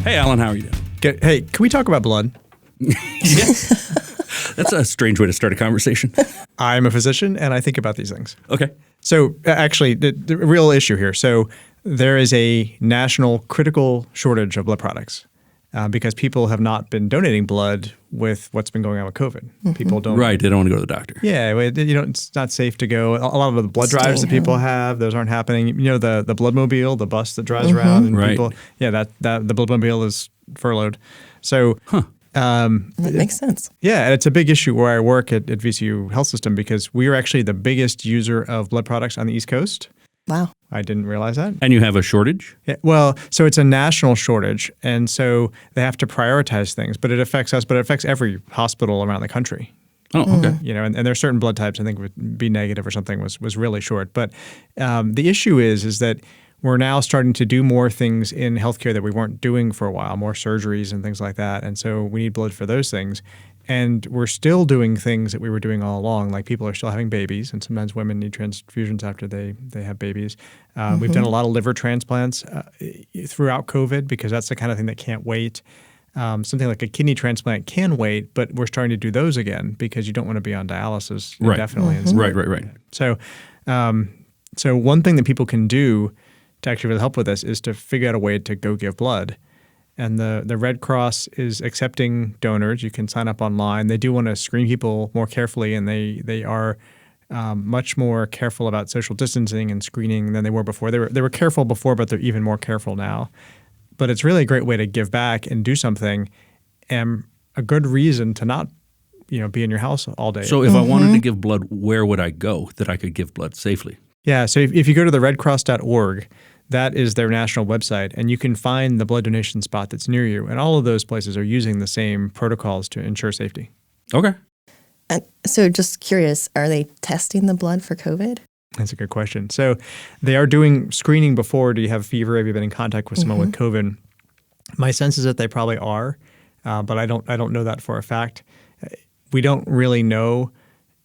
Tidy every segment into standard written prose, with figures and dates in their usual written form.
Hey, Alan, how are you doing? Hey, can we talk about blood? That's a strange way to start a conversation. I'm a physician, and I think about these things. Okay. So actually, the real issue here. So there is a national critical shortage of blood products because people have not been donating blood with what's been going on with COVID. Mm-hmm. People don't. Right. They don't want to go to the doctor. Yeah, it's not safe to go. A lot of the blood drives that people have, those aren't happening. You know, the Bloodmobile, the bus that drives around, and Right. people. Yeah, that the Bloodmobile is furloughed. So. That makes sense. Yeah, and it's a big issue where I work at VCU Health System because we are actually the biggest user of blood products on the East Coast. Wow. I didn't realize that. And you have a shortage? Yeah, well, so it's a national shortage, and so they have to prioritize things, but it affects us, but it affects every hospital around the country. Oh, okay. You know, and there are certain blood types I think would be negative or something was really short. But the issue is that we're now starting to do more things in healthcare that we weren't doing for a while, more surgeries and things like that. And so we need blood for those things. And we're still doing things that we were doing all along, like people are still having babies, and sometimes women need transfusions after they have babies. We've done a lot of liver transplants throughout COVID because that's the kind of thing that can't wait. Something like a kidney transplant can wait, but we're starting to do those again because you don't want to be on dialysis indefinitely. Right. So, so one thing that people can do to actually really help with this is to figure out a way to go give blood. And the Red Cross is accepting donors. You can sign up online. They do want to screen people more carefully, and they are much more careful about social distancing and screening than they were before. They were careful before, but they're even more careful now. But it's really a great way to give back and do something, and a good reason to not be in your house all day. So if I wanted to give blood, where would I go that I could give blood safely? Yeah, so if you go to the redcross.org, that is their national website, and you can find the blood donation spot that's near you. And all of those places are using the same protocols to ensure safety. Okay. And so just curious, are they testing the blood for COVID? That's a good question. So they are doing screening before. Do you have fever? Have you been in contact with someone with COVID? My sense is that they probably are, but I don't know that for a fact. We don't really know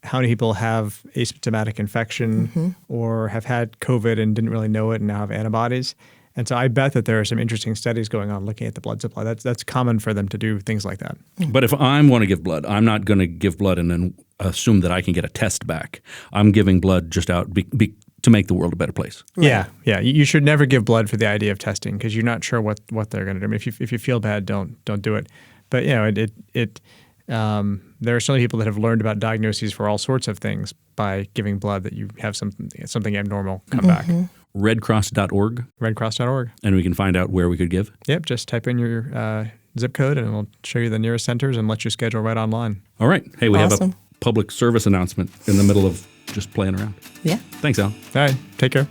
how many people have asymptomatic infection or have had COVID and didn't really know it and now have antibodies. And so I bet that there are some interesting studies going on looking at the blood supply. That's common for them to do things like that. But if I want to give blood, I'm not going to give blood and then assume that I can get a test back. I'm giving blood just out to make the world a better place. Right. Yeah. You should never give blood for the idea of testing because you're not sure what they're going to do. I mean, if you feel bad, don't do it. But there are certainly people that have learned about diagnoses for all sorts of things by giving blood that you have something abnormal come back. Redcross.org. Redcross.org. And we can find out where we could give. Yep. Just type in your zip code and it'll show you the nearest centers and let you schedule right online. All right. Hey, we have Awesome. a public service announcement in the middle of just playing around. Yeah. Thanks, Al. All right. Take care.